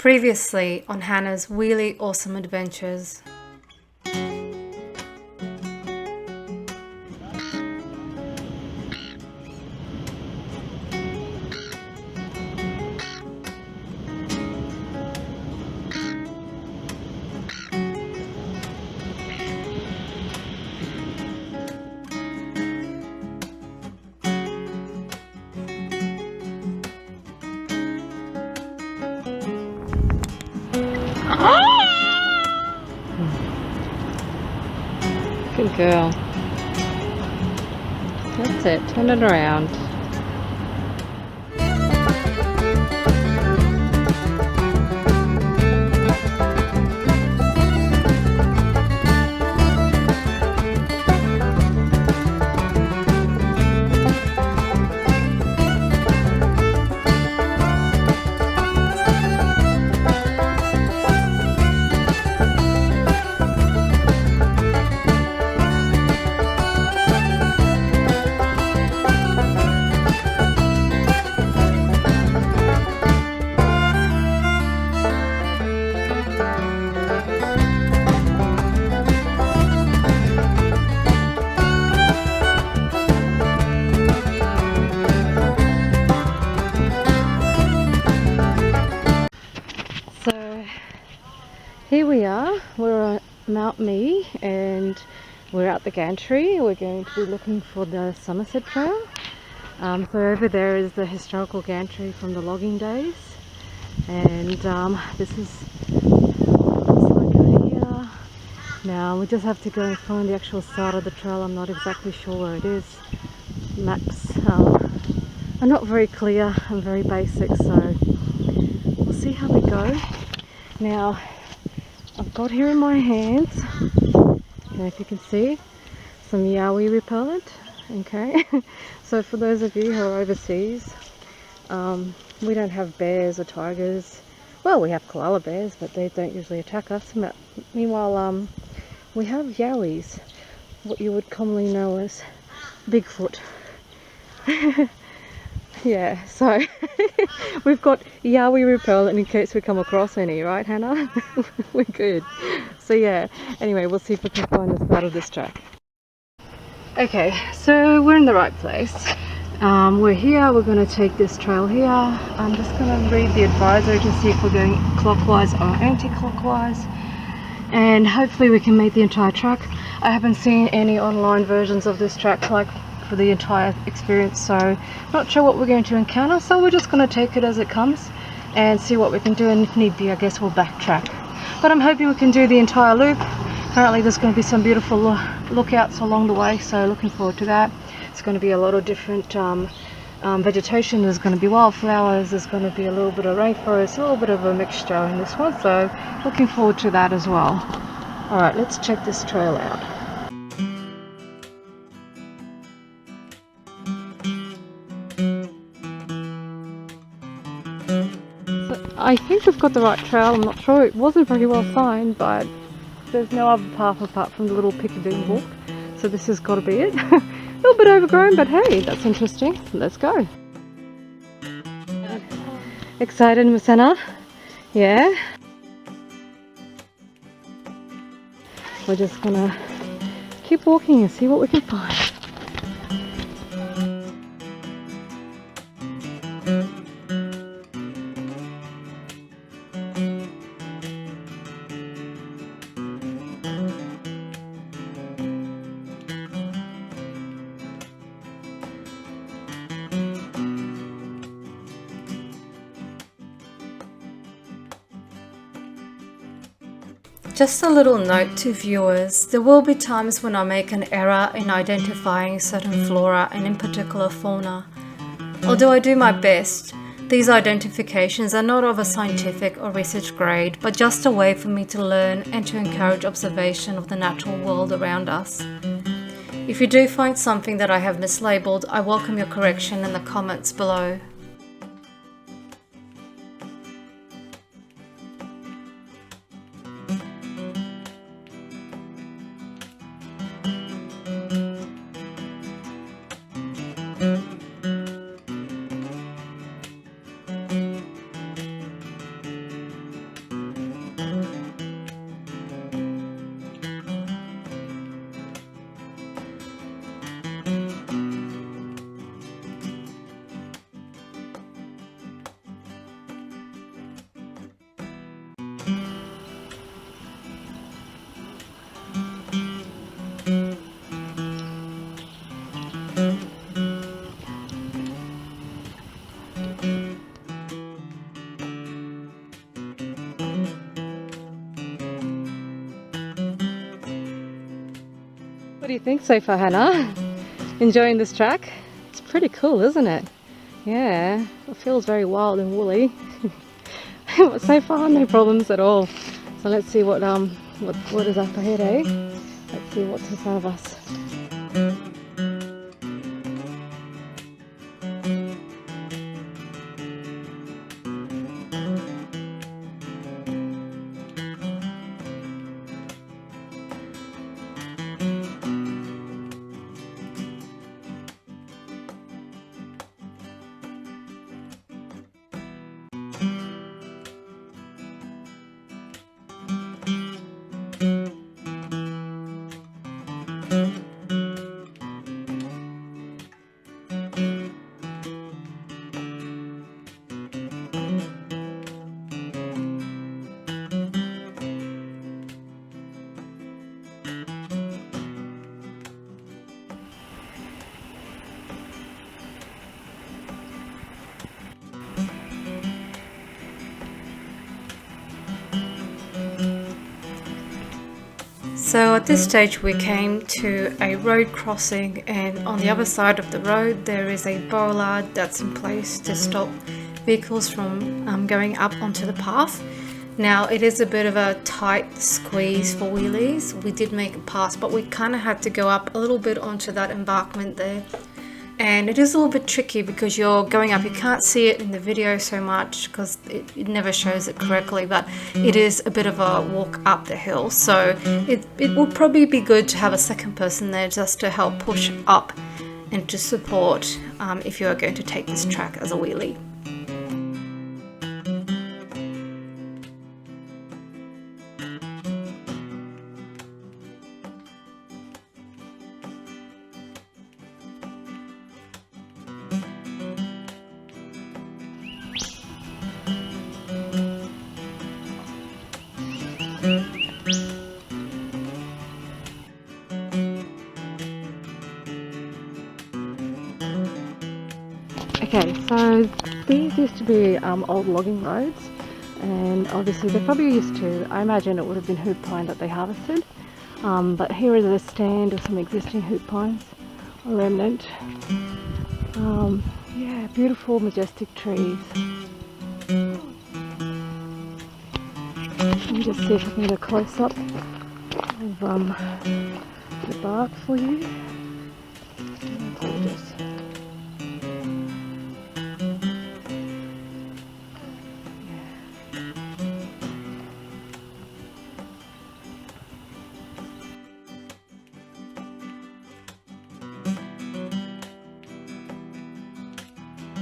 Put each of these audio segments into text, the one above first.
Previously on Hannah's Wheelie Awesome Adventures. Good girl. That's it, turn it around. So here we are, we're at Mount Me and we're at the gantry. We're going to be looking for the Somerset Trail. So over there is the historical gantry from the logging days, and this is what it looks like over here. Now we just have to go and find the actual start of the trail. I'm not exactly sure where it is. Maps are not very clear and very basic, so we'll see how we go. Now I've got here in my hands, I don't know if you can see, some yowie repellent. Okay, so for those of you who are overseas, we don't have bears or tigers. Well, we have koala bears, but they don't usually attack us. Meanwhile, we have yowies, what you would commonly know as Bigfoot. Yeah, so we've got yowie repellent in case we come across any, right, Hannah? We're good. So yeah, anyway, we'll see if we can find the start of this track. Okay, so we're in the right place. We're here, we're going to take this trail here. I'm just going to read the advisory to see if we're going clockwise or anti-clockwise, and hopefully we can make the entire track. I haven't seen any online versions of this track like for the entire experience, so not sure what we're going to encounter, so we're just going to take it as it comes and see what we can do, and if need be I guess we'll backtrack, but I'm hoping we can do the entire loop. Apparently there's going to be some beautiful lookouts along the way, so looking forward to that. It's going to be a lot of different vegetation. There's going to be wildflowers, there's going to be a little bit of rainforest, a little bit of a mixture in this one, so looking forward to that as well. Alright, let's check this trail out. I think we've got the right trail. I'm not sure, it wasn't very well signed, but there's no other path apart from the little picadilly walk, so this has got to be it. A little bit overgrown, but hey, that's interesting. Let's go. Excited, Miss Anna? Yeah? We're just gonna keep walking and see what we can find. Just a little note to viewers, there will be times when I make an error in identifying certain flora and in particular fauna. Although I do my best, these identifications are not of a scientific or research grade, but just a way for me to learn and to encourage observation of the natural world around us. If you do find something that I have mislabeled, I welcome your correction in the comments below. do you think so far, Hannah? Enjoying this track? It's pretty cool, isn't it? Yeah, it feels very wild and woolly. So far, no problems at all. So let's see what is up ahead, eh? Let's see what's in front of us. So at this stage we came to a road crossing, and on the other side of the road there is a bollard that's in place to stop vehicles from going up onto the path. Now it is a bit of a tight squeeze for wheelies. We did make it past, but we kind of had to go up a little bit onto that embankment there. And it is a little bit tricky because you're going up, you can't see it in the video so much because it never shows it correctly, but it is a bit of a walk up the hill. So it would probably be good to have a second person there just to help push up and to support if you are going to take this track as a wheelie. Okay, so these used to be old logging roads, and obviously they probably used to, I imagine it would have been hoop pine that they harvested, but here is a stand of some existing hoop pines, a remnant. Yeah, beautiful majestic trees. Let me just see if I can get a close up of the bark for you. Gorgeous.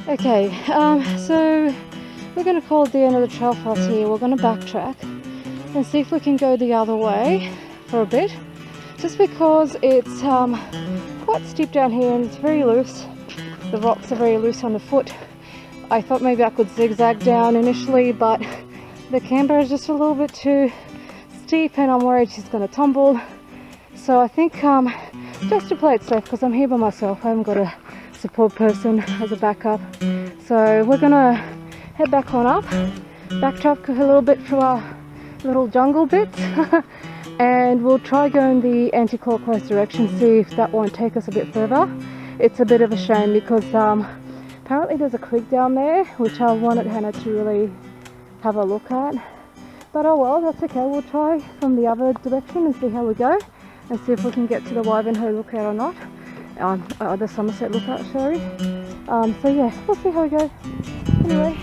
Okay, so we're going to call it the end of the trail for us here. We're going to backtrack and see if we can go the other way for a bit, just because it's quite steep down here and it's very loose. The rocks are very loose underfoot. I thought maybe I could zigzag down initially, but the camber is just a little bit too steep and I'm worried she's going to tumble. So I think just to play it safe, because I'm here by myself, I haven't got a support person as a backup, so we're gonna head back on up, backtrack a little bit through our little jungle bits and we'll try going the anti-clockwise direction, see if that won't take us a bit further. It's a bit of a shame because apparently there's a creek down there which I wanted Hannah to really have a look at, but oh well, that's okay. We'll try from the other direction and see how we go and see if we can get to the Wivenhoe lookout or not. The Somerset lookout, sorry. So yeah, we'll see how we go. Anyway,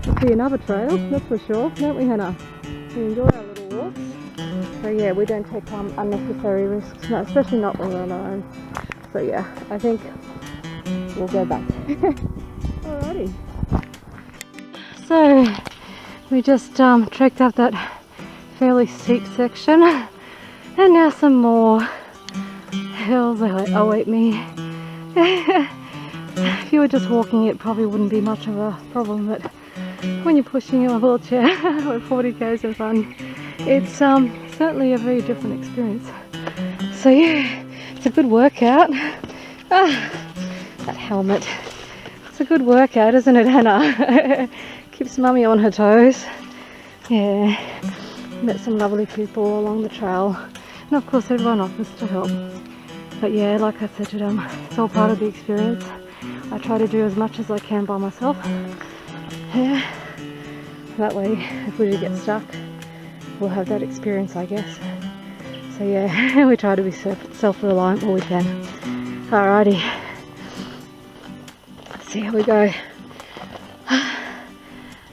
we'll see another trail, that's for sure, don't we, Hannah? We enjoy our little walks. So yeah, we don't take unnecessary risks, no, especially not when we're on our own. So yeah, I think we'll go back. Alrighty. So we just trekked up that fairly steep section, and now some more hills await me. If you were just walking, it probably wouldn't be much of a problem, but when you're pushing your wheelchair with 40 k's in front, it's certainly a very different experience. So yeah, it's a good workout. That helmet. It's a good workout, isn't it, Hannah? Keeps mummy on her toes. Yeah, met some lovely people along the trail. And of course everyone offers to help. But yeah, like I said to them, it's all part of the experience. I try to do as much as I can by myself. Yeah. That way, if we do get stuck, we'll have that experience, I guess. So yeah, we try to be self-reliant where we can. Alrighty. Let's see how we go.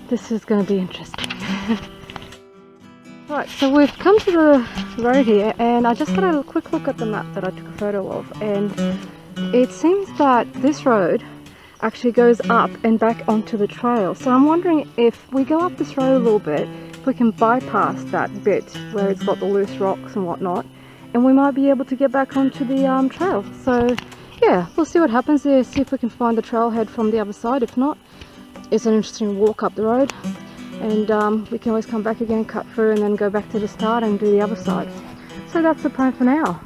This is going to be interesting. Right, so we've come to the road here, and I just had a quick look at the map that I took a photo of, and it seems that this road actually goes up and back onto the trail. So I'm wondering if we go up this road a little bit, if we can bypass that bit where it's got the loose rocks and whatnot, and we might be able to get back onto the trail. So yeah, we'll see what happens there, see if we can find the trailhead from the other side. If not, it's an interesting walk up the road, and we can always come back again, cut through, and then go back to the start and do the other side. So that's the plan for now.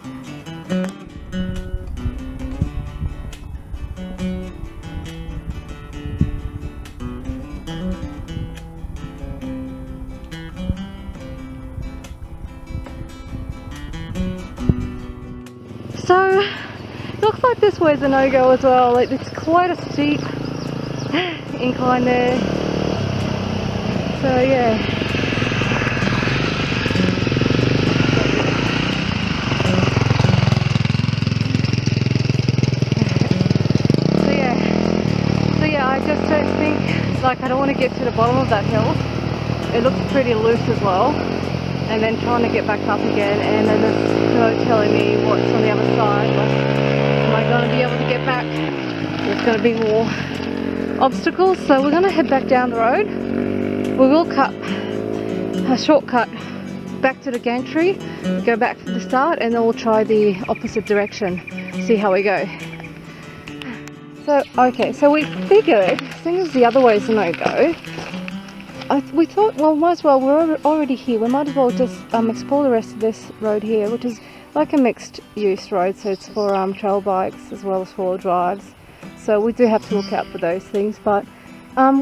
So looks like this way's a no-go as well. It's quite a steep incline there. So yeah. So yeah, I just don't think, like, I don't want to get to the bottom of that hill. It looks pretty loose as well. And then trying to get back up again, and then there's no telling me what's on the other side. Like, am I going to be able to get back? There's going to be more obstacles, so we're going to head back down the road. We will cut a shortcut back to the gantry, go back from the start, and then we'll try the opposite direction, see how we go. So okay, so we figured, seeing as the other way is a no-go, we thought, well, might as well, we're already here, we might as well just explore the rest of this road here, which is like a mixed use road, so it's for trail bikes as well as four-wheel drives. So we do have to look out for those things, but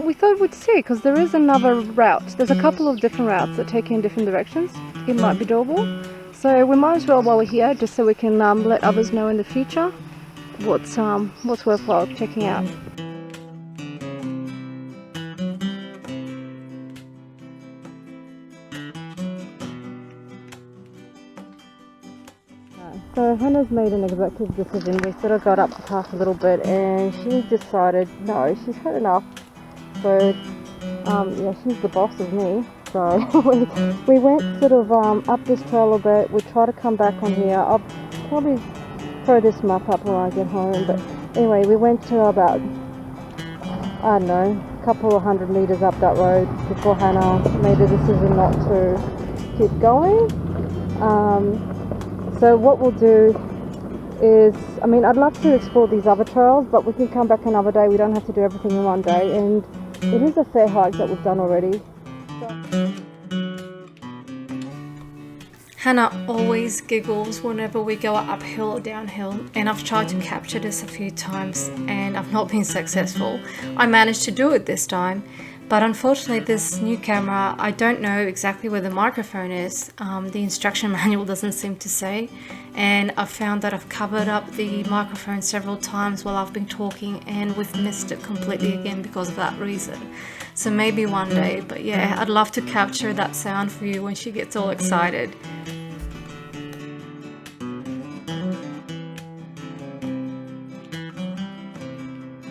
we thought we'd see, because there is another route. There's a couple of different routes that take you in different directions. It might be doable. So we might as well, while we're here, just so we can let others know in the future what's worthwhile checking out. So Hannah's made an executive decision. We sort of got up the path a little bit, and she decided no, she's had enough. So yeah, she's the boss of me. So we went sort of up this trail a bit. We try to come back on here. I'll probably throw this map up when I get home. But anyway, we went to about, I don't know, a couple of 100 meters up that road before Hannah made a decision not to keep going. So what we'll do is, I mean, I'd love to explore these other trails, but we can come back another day. We don't have to do everything in one day, and it is a fair hike that we've done already. Hannah always giggles whenever we go uphill or downhill, and I've tried to capture this a few times and I've not been successful. I managed to do it this time, but unfortunately this new camera, I don't know exactly where the microphone is. The instruction manual doesn't seem to say, and I've found that I've covered up the microphone several times while I've been talking, and we've missed it completely again because of that reason. So maybe one day, but yeah, I'd love to capture that sound for you when she gets all excited.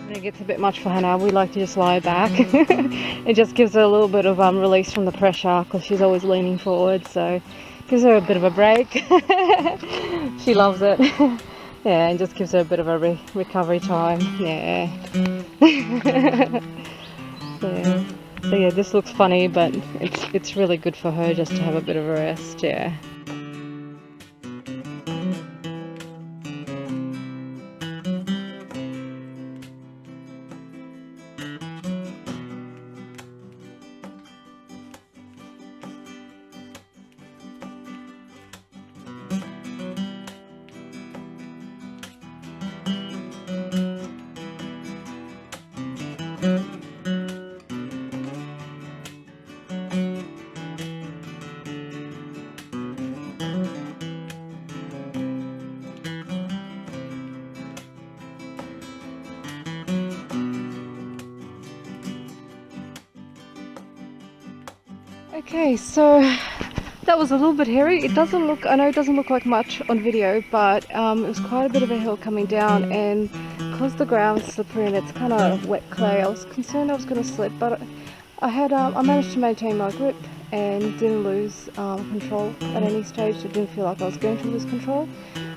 It gets a bit much for Hannah. We like to just lie back. It just gives her a little bit of release from the pressure, because she's always leaning forward, so gives her a bit of a break. She loves it. Yeah, and just gives her a bit of a recovery time. Yeah. Yeah. So yeah, this looks funny, but it's really good for her just to have a bit of a rest. Yeah. Okay, so that was a little bit hairy. It doesn't look, I know it doesn't look like much on video, but it was quite a bit of a hill coming down, and because the ground's slippery and it's kind of wet clay, I was concerned I was going to slip, but I managed to maintain my grip and didn't lose control at any stage. I didn't feel like I was going to lose control.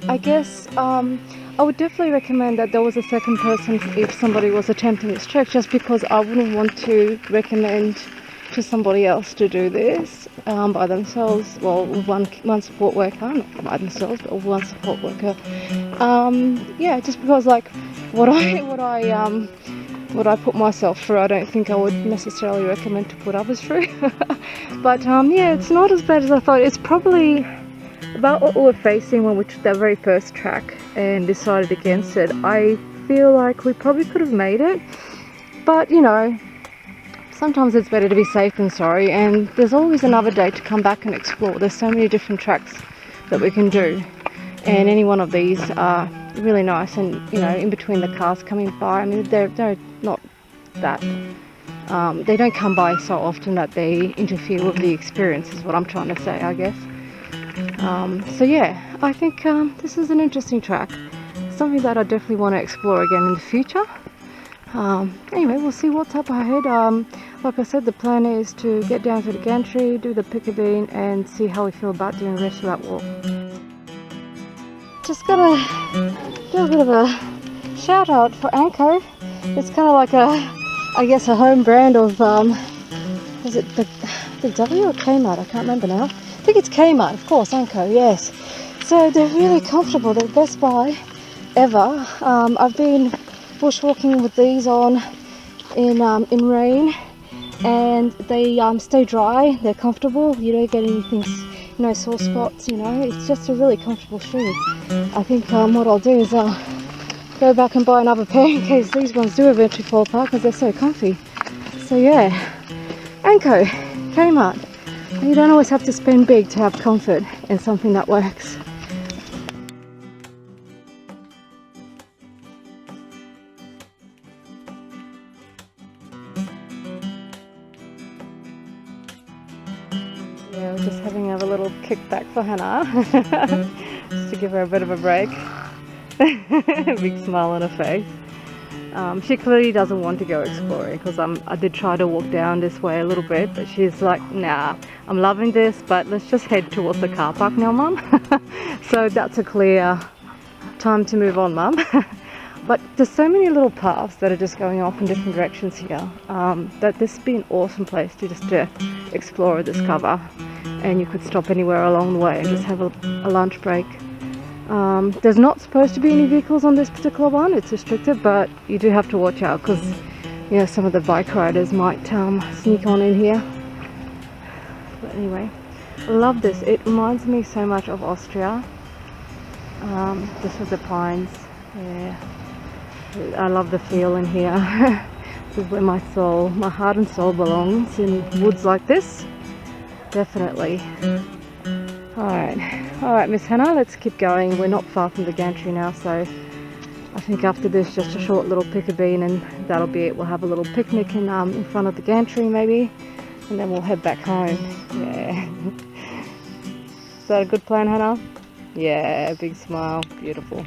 I guess I would definitely recommend that there was a second person if somebody was attempting this trek, just because I wouldn't want to recommend to somebody else to do this by themselves. Well, one support worker, not by themselves, but one support worker. Yeah, just because like what I put myself through, I don't think I would necessarily recommend to put others through. But yeah, it's not as bad as I thought. It's probably about what we were facing when we took that very first track and decided against it. I feel like we probably could have made it, but you know, sometimes it's better to be safe than sorry, and there's always another day to come back and explore. There's so many different tracks that we can do, and any one of these are really nice. And you know, in between the cars coming by, I mean, they're not that they don't come by so often that they interfere with the experience, is what I'm trying to say, I guess. So yeah, I think this is an interesting track, something that I definitely want to explore again in the future. Anyway, we'll see what's up ahead. Like I said, the plan is to get down to the gantry, do the pick-a-bean, and see how we feel about doing the rest of that walk. Just gotta do a bit of a shout out for Anko. It's kind of like I guess a home brand of, is it the W or Kmart? I can't remember now. I think it's Kmart, of course, Anko, yes. So they're really comfortable. They're the best buy ever. I've been bushwalking with these on in rain, and they stay dry. They're comfortable. You don't get anything, no sore spots. You know, it's just a really comfortable shoe. I think what I'll do is go back and buy another pair in case these ones do eventually fall apart, because they're so comfy. So yeah, Anko, Kmart. You don't always have to spend big to have comfort in something that works. Yeah, we're just having a little kickback for Hannah, just to give her a bit of a break. Big smile on her face. She clearly doesn't want to go exploring, because I did try to walk down this way a little bit, but she's like, nah, I'm loving this, but let's just head towards the car park now, Mum. So that's a clear time to move on, Mum. But there's so many little paths that are just going off in different directions here, that this would be an awesome place to just explore or discover, and you could stop anywhere along the way and just have a lunch break. There's not supposed to be any vehicles on this particular one, it's restricted, but you do have to watch out, because you know, some of the bike riders might sneak on in here. But anyway, I love this. It reminds me so much of Austria. This is the pines. Yeah, I love the feel in here. This is where my heart and soul belongs, in woods like this. Definitely. Alright, Miss Hannah, let's keep going. We're not far from the gantry now, so I think after this, just a short little pick-a-bean, and that'll be it. We'll have a little picnic in front of the gantry maybe, and then we'll head back home. Yeah. Is that a good plan, Hannah? Yeah, big smile. Beautiful.